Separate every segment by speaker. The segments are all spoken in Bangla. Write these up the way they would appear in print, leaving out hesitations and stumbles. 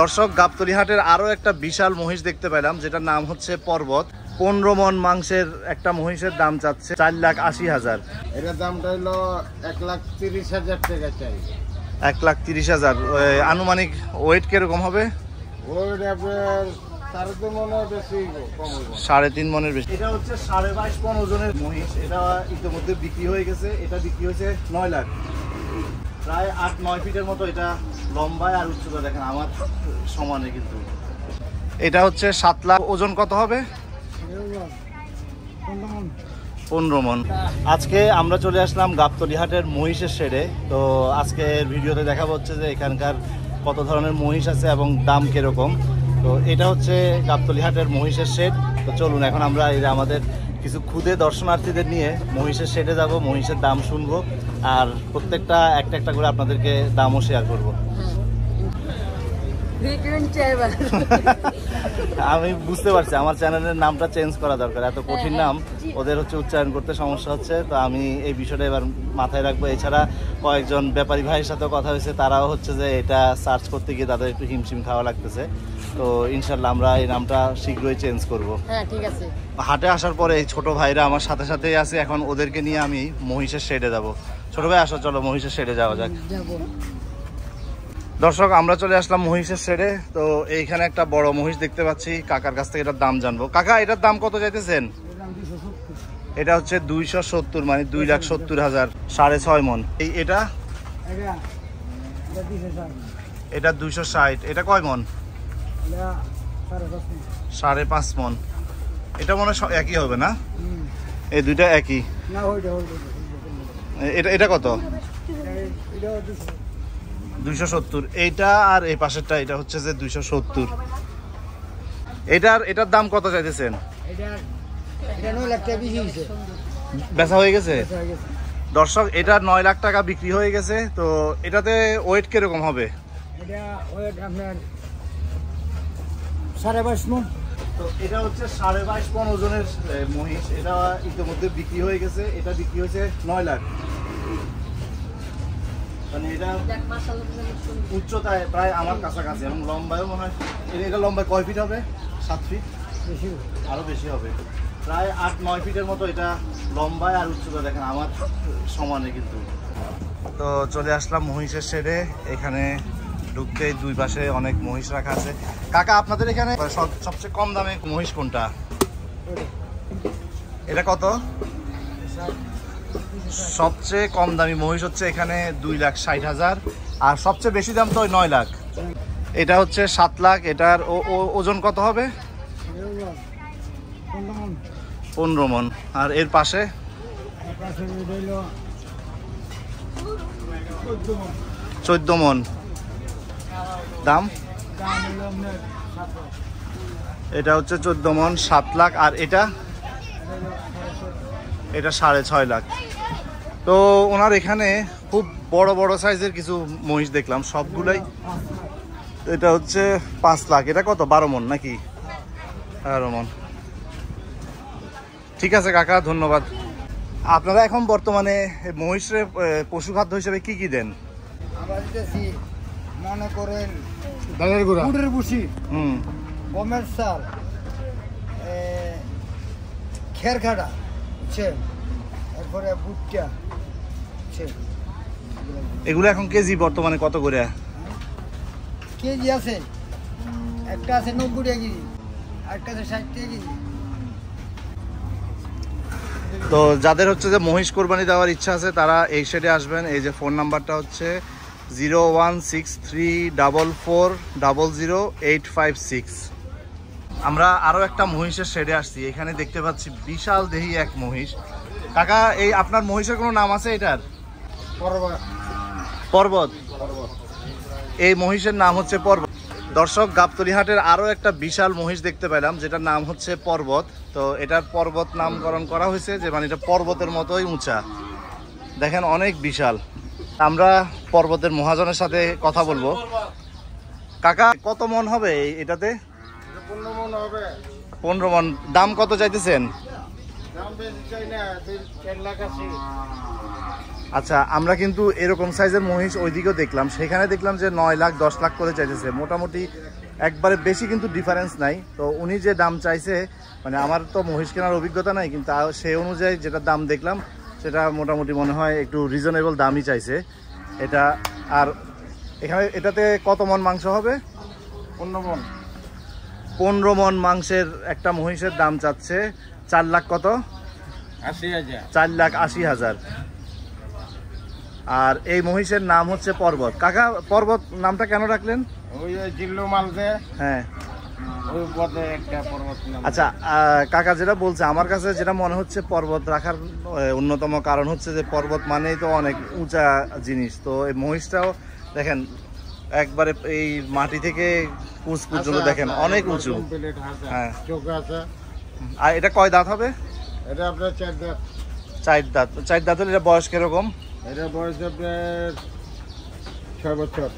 Speaker 1: দর্শক, গাবতলী হাটের আরো একটা বিশাল মহিষ দেখতে পেলাম, যেটার নাম হচ্ছে পর্বত। 15 মন মাংসের একটা মহিষের দাম চাচ্ছে 4,80,000।
Speaker 2: এটার দামটা হলো 1,30,000 টাকা চাই।
Speaker 1: 1,30,000। আনুমানিক ওয়েট কিরকম হবে?
Speaker 2: ওয়েট আপনার 3.5 মনের বেশি, কম হবে।
Speaker 1: 3.5 মনের বেশি। এটা হচ্ছে 22.5 মন ওজনের মহিষ। এটা ইতিমধ্যে বিক্রি হয়ে গেছে। এটা বিক্রি হয়েছে 9 লাখ। প্রায় 8-9 ফিটের মতো এটা লম্বায়, আর উচ্চতা দেখেন আমার সমানে কিন্তু। এটা হচ্ছে 7 লাখ। ওজন কত হবে? 15 মন। আজকে আমরা চলে আসলাম গাবতলী হাটের মহিষের শেডে। তো আজকের ভিডিওতে দেখাবো হচ্ছে যে এখানকার কত ধরনের মহিষ আছে এবং দাম কিরকম। তো এটা হচ্ছে গাবতলী হাটের মহিষের শেড। তো চলুন এখন আমরা আমাদের কিছু ক্ষুদে দর্শনার্থীদের নিয়ে মহিষের শেডে যাব, মহিষের দাম শুনবো, আর প্রত্যেকটা একটা একটা করে আপনাদেরকে দামও শেয়ার করবো। আমি বুঝতে পারছি আমার চ্যানেলের নামটা চেঞ্জ করা দরকার, এত কঠিন নাম ওদের হচ্ছে উচ্চারণ করতে সমস্যা হচ্ছে। তো আমি এই বিষয়টা এবার মাথায় রাখবো। এছাড়া কয়েকজন ব্যাপারী ভাইয়ের সাথেও কথা হয়েছে, তারাও হচ্ছে যে এটা সার্চ করতে গিয়ে তাদের একটু হিমশিম খাওয়া লাগতেছে। তো ইনশাল্লাহ আমরা এই নামটা শীঘ্রই চেঞ্জ করবো।
Speaker 3: হ্যাঁ, ঠিক আছে।
Speaker 1: হাটে আসার পরে এই ছোট ভাইরা আমার সাথে সাথেই আছে। এখন ওদেরকে নিয়ে আমি মহিষের শেডে যাব। ছোট ভাই আসো, চলো মহিষের শেডে যাওয়া যাক। দর্শক, আমরা চলে আসলাম মহিষের শেডে। তো এইখানে একটা বড় মহিষ দেখতে পাচ্ছি। কাকার কাছ থেকে এটার দাম জানবো। কাকা, এটার দাম কত চাইতেছেন? এটা হচ্ছে 270, মানে 2,70,000। 6.5 মন। এটা 260। এটা কয় মন? 5.5 মন। এটা মনে হয় একই হবে না? এই দুইটা একই। এটা কত? 270। এইটা আর এই পাশেরটা এটা হচ্ছে যে 270। এটার দাম কত চাইতেছেন? বেচা হয়ে গেছে। দর্শক, এটা 9 লাখ টাকা বিক্রি হয়ে গেছে। তো এটাতে ওয়েট কিরকম হবে? তো এটা হচ্ছে 22.5 মন ওজনের মহিষ। এটা ইতিমধ্যে বিক্রি হয়ে গেছে। এটা বিক্রি হয়েছে 9 লাখ। মানে এটা উচ্চতায় প্রায় আমার কাছাকাছি এবং লম্বায়ও মনে হয়। এটা লম্বায় কয় ফিট হবে? 7 ফিট, আরো বেশি হবে। প্রায় 8-9 ফিটের মতো এটা লম্বায়, আর উচ্চতা দেখেন আমার সমানে কিন্তু। তো চলে আসলাম মহিষের শেডে। এখানে ঢুকতেই দুই পাশে অনেক মহিষ রাখা আছে। কাকা, আপনাদের এখানে সবচেয়ে কম দামে মহিষ কোনটা? এটা কত? সবচেয়ে কম দামি মহিষ হচ্ছে এখানে 2,60,000, আর সবচেয়ে বেশি দাম তো 9 লাখ। এটা হচ্ছে 7 লাখ। এটার ওজন কত হবে? 15 মন। আর এর পাশে 14 মন। দাম এটা হচ্ছে 14 মন, 7 লাখ। আর এটা 6.5 লাখ। তো ওনার এখানে খুব বড় বড় সাইজের কিছু মহিষ দেখলাম, সবগুলাই। এটা হচ্ছে 5 লাখ। এটা কত? 12 মন নাকি? 12 মন। ঠিক আছে কাকা, ধন্যবাদ। আপনারা এখন বর্তমানে মহিষের পশু খাদ্য হিসেবে কি কি দেন?
Speaker 2: আমরা দিতেছি মনে করেন ডালের গুঁড়া, গুড়ের ভুসি, গমের চাল, খের খাড়া, বুঝছেন, এরপরে ভুট্টা।
Speaker 1: এগুলো এখন কেজি বর্তমানে কত করে?
Speaker 2: কেজি আছে, একটা আছে 90 টাকা কেজি, আরেকটা আছে 60 টাকা কেজি।
Speaker 1: তো যাদের হচ্ছে যে মহিষ কোরবানি দেওয়ার ইচ্ছা আছে তারা এই শেডে আসবেন। এই যে ফোন নাম্বারটা হচ্ছে 01634400856। আমরা আরো একটা মহিষের শেডে আসছি। এখানে দেখতে পাচ্ছি বিশাল দেহি এক মহিষ। কাকা, এই আপনার মহিষের কোনো নাম আছে? এটার পর্বত। এই মহিষের নাম হচ্ছে পর্বত। দর্শক, গাবতলী হাটের আরো একটা বিশাল মহিষ দেখতে পেলাম, যেটার নাম হচ্ছে পর্বত। তো এটার পর্বত নামকরণ করা হয়েছে, যে মানে এটা পর্বতের মতোই উঁচা, দেখেন অনেক বিশাল। আমরা পর্বতের মহাজনের সাথে কথা বলবো। কাকা, কত মন হবে এটাতে?
Speaker 2: 15 মন হবে।
Speaker 1: 15 মন। দাম কত চাইতেছেন?
Speaker 2: দাম বেশি চাই না, 4 লাখ আছে।
Speaker 1: আচ্ছা, আমরা কিন্তু এরকম সাইজের মহিষ ওইদিকেও দেখলাম, সেখানে দেখলাম যে 9 লাখ 10 লাখ করে চাইতেছে, মোটামুটি একবারে বেশি কিন্তু ডিফারেন্স নাই। তো উনি যে দাম চাইছে, মানে আমার তো মহিষ কেনার অভিজ্ঞতা নাই, কিন্তু সেই অনুযায়ী যেটা দাম দেখলাম সেটা মোটামুটি মনে হয় একটু রিজনেবল দামই চাইছে এটা। আর এখানে এটাতে কত মন মাংস হবে?
Speaker 2: 15 মন।
Speaker 1: 15 মন মাংসের একটা মহিষের দাম চাচ্ছে 4 লাখ কত?
Speaker 2: 80,000।
Speaker 1: 4,80,000। আর এই মহিষের নাম হচ্ছে পর্বত। কাকা, পর্বত নামটা কেন রাখলেন?
Speaker 2: ওই জিল্লু মালদে,
Speaker 1: হ্যাঁ,
Speaker 2: ওই পদে একটা পর্বত নাম।
Speaker 1: আচ্ছা, কাকা যেটা বলছে, আমার কাছে যেটা মনে হচ্ছে পর্বত রাখার অন্যতম কারণ হচ্ছে যে পর্বত মানেই তো অনেক উঁচা জিনিস। তো এই মহিষটাও দেখেন একবারে এই মাটি থেকে কুচ পর্যন্ত দেখেন অনেক উঁচু। হ্যাঁ,
Speaker 2: চোখ আছে।
Speaker 1: আর এটা কয় দাঁত হবে?
Speaker 2: এটা আপনার 4 দাঁত।
Speaker 1: 4 দাঁত। 4 দাঁত হলে এটা বয়স কিরকম?
Speaker 2: এটা বয়স আপনার 6 বছর।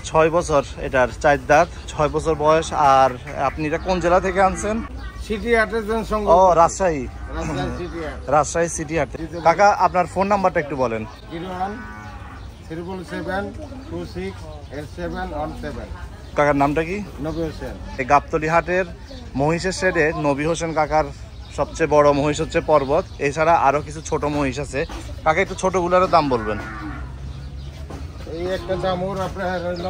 Speaker 1: 6 বছর এটার, 4 দাঁত, 6 বছর বয়স। আর আপনি এটা কোন জেলা থেকে আনছেন?
Speaker 2: সিটি হাটের জনসংঘ।
Speaker 1: ও, রাজশাহী।
Speaker 2: সিটি হাট।
Speaker 1: রাজশাহী সিটি হাট। কাকা, আপনার ফোন নাম্বারটা একটু বলেন।
Speaker 2: 01-777-26-8717।
Speaker 1: কাকার নামটা কি?
Speaker 2: নবী হোসেন।
Speaker 1: এই গাবতলী হাটের মহিষের শেডে নবী হোসেন কাকার সবচেয়ে বড় মহিষ হচ্ছে পর্বত। এছাড়া আরো কিছু ছোট মহিষ আছে। কাকা, একটু ছোটগুলোর দাম বলবেন।
Speaker 2: এই একটা দামুর আপনার হইল,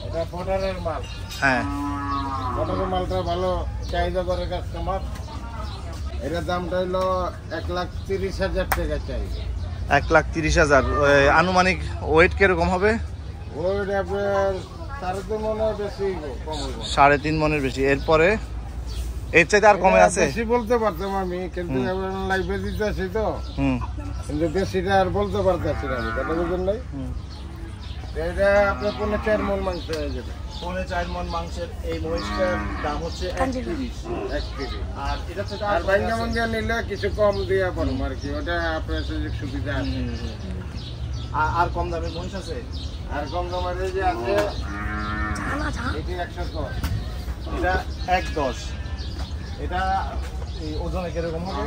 Speaker 2: এটা বর্ডারের মাল।
Speaker 1: হ্যাঁ,
Speaker 2: বর্ডারের মালটা ভালো চাহিদা করে কাস্টমার। এটার দামটা হইল 1,30,000 টাকা চাই।
Speaker 1: 1,30,000। আনুমানিক ওয়েট কিরকম হবে?
Speaker 2: ওইটা আপনার 3.5 মনে বেশি কম হইব।
Speaker 1: 3.5 মনের বেশি। এরপরে এর চাইতে আর কমে আছে?
Speaker 2: বেশি বলতে পারতাম আমি, কিন্তু লাইভে দিতে আছি তো,
Speaker 1: হুম,
Speaker 2: কিন্তু বেশিটা আর বলতে পারতেছি না আমি, কথা বুঝলেন নাই? এটা আপনার 4 মন মাংস হয়ে যাবে।
Speaker 1: 4 মন মাংসের এই মহিষটার দাম হচ্ছে 1,30,000।
Speaker 2: 1
Speaker 1: আর এটা থেকে
Speaker 2: আর ভাঙ্গা ভাঙ্গা নিলে কিছু কম দিয়ে পারবো আর কি, ওটা আপনার সুযোগ সুবিধা আছে।
Speaker 1: আর কম দামের মহিষ আছে?
Speaker 2: আর কম দামের যে আছে এটি 110।
Speaker 1: এটা 110। এটা এই ওজনে কিরকম হবে?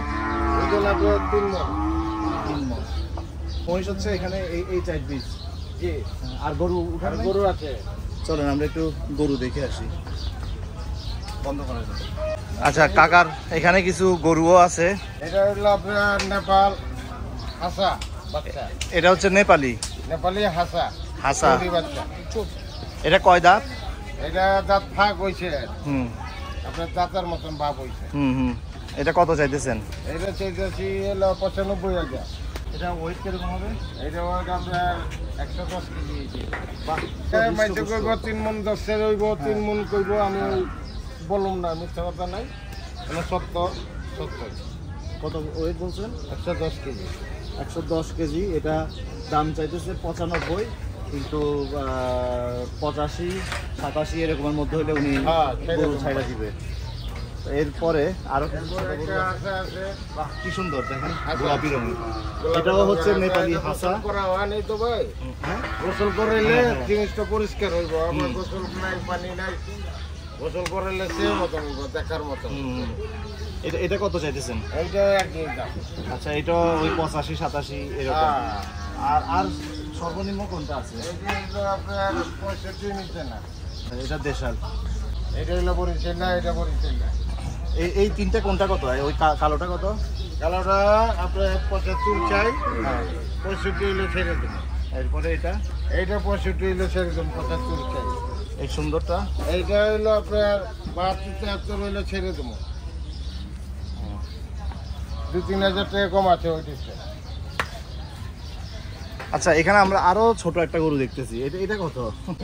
Speaker 2: ওজন আপনার 3 মন।
Speaker 1: 3 মন। মহিষ হচ্ছে এখানে এই 4 পিস।
Speaker 2: জি।
Speaker 1: আর গরু
Speaker 2: আর
Speaker 1: উঠার
Speaker 2: গরু আছে।
Speaker 1: চলেন আমরা একটু গরু দেখে আসি। বন্ধ করে দেন। আচ্ছা, কাকার এখানে কিছু গরুও আছে।
Speaker 2: এটা হলো আপনার নেপাল হাসা বাচ্চা।
Speaker 1: এটা হচ্ছে নেপালি
Speaker 2: নেপালি হাসা।
Speaker 1: হাসা।
Speaker 2: চৌধুরী বাচ্চা।
Speaker 1: এটা কয় দাঁত?
Speaker 2: এটা দাঁত ফাঁক হয়েছে,
Speaker 1: হুম
Speaker 2: আপনার দাঁতের মতন ভাব হয়েছে।
Speaker 1: হুম হুম। এটা কত চাইতেছেন?
Speaker 2: এটা চাইতেছি হলো 95,000।
Speaker 1: এটা ওয়েট কিরকম হবে?
Speaker 2: এটা ওটা আপনার 110 কেজি হয়েছে।
Speaker 1: বাহ,
Speaker 2: মাইতে কইব 3 মন 10 হইব, 3 মন কইব, আমি বলুম না, মিথ্যা কথা নাই। মানে 70
Speaker 1: কত ওয়েট বলছেন?
Speaker 2: 110 কেজি।
Speaker 1: 110 কেজি। এটা দাম চাইতেছে 95, কিন্তু 85-87 এরকমের মধ্যে হলে উনি
Speaker 2: হ্যাঁ,
Speaker 1: গরু ছাইড়া দিবে। তো এরপরে আরো কিছু ছোট গরু
Speaker 2: একটা
Speaker 1: আছে।
Speaker 2: হাসা আছে।
Speaker 1: বাহ, কি সুন্দর দেখেন,
Speaker 2: হাসা।
Speaker 1: গোলাপি রঙের।
Speaker 2: গোলাপি
Speaker 1: এটাও হচ্ছে
Speaker 2: রঙের
Speaker 1: নেপালি
Speaker 2: আছে,
Speaker 1: হাসা।
Speaker 2: গোসল করা হয় নাই তো ভাই।
Speaker 1: হ্যাঁ?
Speaker 2: গোসল করাইলে
Speaker 1: হ্যাঁ, হ্যাঁ।
Speaker 2: জিনিসটা পরিষ্কার হইব। আমার গোসল নাই, পানি নাই, গোসল করাইলে সে মতন হইব, দেখার মতন।
Speaker 1: হুম। এটা কত চাইতেছেন?
Speaker 2: এইটা একই দাম।
Speaker 1: আচ্ছা, এটা ওই 85-87 এরকম।
Speaker 2: হ্যাঁ।
Speaker 1: আর সর্বনিম্ন কোনটা আছে?
Speaker 2: এইটা হলো আপনার 65 নিচে না।
Speaker 1: এটা দেশাল।
Speaker 2: এটা হলো বরিশাল, এটা বরিশাল।
Speaker 1: এই তিনটা কোনটা কত? ওই কালোটা কত?
Speaker 2: কালোটা আপনার 75 চাই, 65 হইলে ছেড়ে দেবো।
Speaker 1: এরপরে এটা
Speaker 2: এইটা 65 হইলে ছেড়ে দেবো, 75 চাই।
Speaker 1: এই সুন্দরটা?
Speaker 2: এইটা হইলো আপনার 72-73 হইলে ছেড়ে দেবো। 2-3 হাজার টাকা কম আছে ওইটিতে।
Speaker 1: আচ্ছা, এখানে আমরা আরো ছোট একটা গরু দেখতেছি। এটা কত?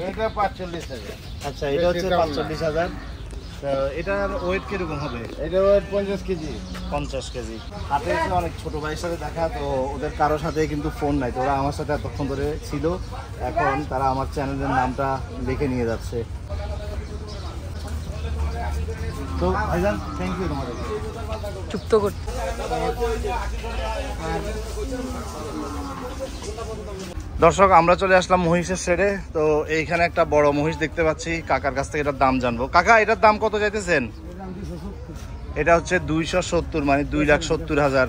Speaker 2: এটা 45,000।
Speaker 1: আচ্ছা, এটা হচ্ছে 45,000। এটার ওয়েট কিরকম হবে?
Speaker 2: এটা ওয়েট 50 কেজি।
Speaker 1: 50 কেজি। হাতে এসে অনেক ছোট ভাইয়ের সাথে দেখা, তো ওদের কারোর সাথে কিন্তু ফোন নাই, তো ওরা আমার সাথে এতক্ষণ ধরে ছিল। এখন তারা আমার চ্যানেলের নামটা লিখে নিয়ে যাচ্ছে। তো ভাইজান, থ্যাংক ইউ তোমাদের।
Speaker 3: চুপ্ত কর।
Speaker 1: দর্শক, আমরা চলে আসলাম মহিষের শেডে। তো এইখানে একটা বড় মহিষ দেখতে পাচ্ছি। কাকার কাছ থেকে এটার দাম জানবো। কাকা, এটার দাম কত চাইতেছেন? এটা হচ্ছে 270, মানে 2,70,000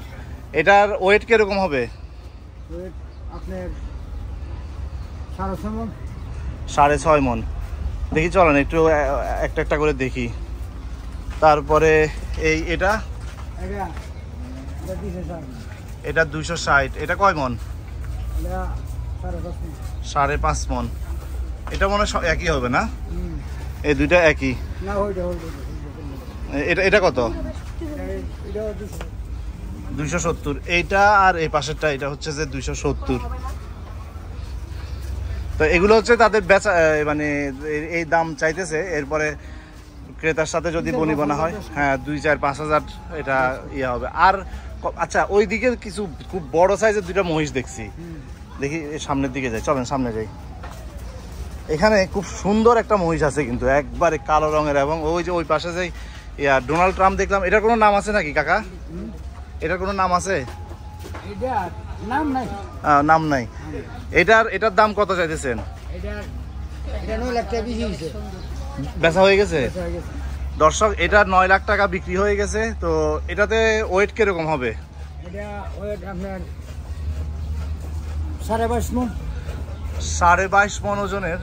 Speaker 1: এটার ওয়েট কিরকম হবে?
Speaker 2: আপনার 6.5 মণ।
Speaker 1: 6.5 মণ। দেখি চলেন একটু একটা একটা করে দেখি। তারপরে এটা 260। এটা কয় মণ? 5.5 মণ। এটা মনে হয় একই হবে না? এই দুইটা একই। এটা কত? 270। এইটা আর এই পাশেরটা এটা হচ্ছে যে 270। তো এগুলো হচ্ছে তাদের বেচা, মানে এই দাম চাইতেছে। এরপরে ক্রেতার সাথে যদি বনিবনা হয়, হ্যাঁ 2-4-5 হাজার এটা ইয়ে হবে। আর আচ্ছা, ওই দিকে কিছু খুব বড় সাইজের দুইটা মহিষ দেখছি। দেখি সামনের দিকে যাই, চলেন সামনে যাই। এখানে খুব সুন্দর একটা মহিষ আছে কিন্তু একবারে কালো রঙের, এবং ওই যে ওই পাশে যে ডোনাল্ড ট্রাম্প দেখলাম, এটার কোনো নাম আছে নাকি কাকা? এটার কোনো নাম আছে? নাম নাই। এটার দাম কত চাইতেছেন? বেচা হয়ে গেছে দর্শক, এটা 9 লাখ টাকা বিক্রি হয়ে গেছে। তো এটাতে ওয়েট কিরকম হবে?
Speaker 2: 22.5 মণ।
Speaker 1: 22.5 মণ ওজনের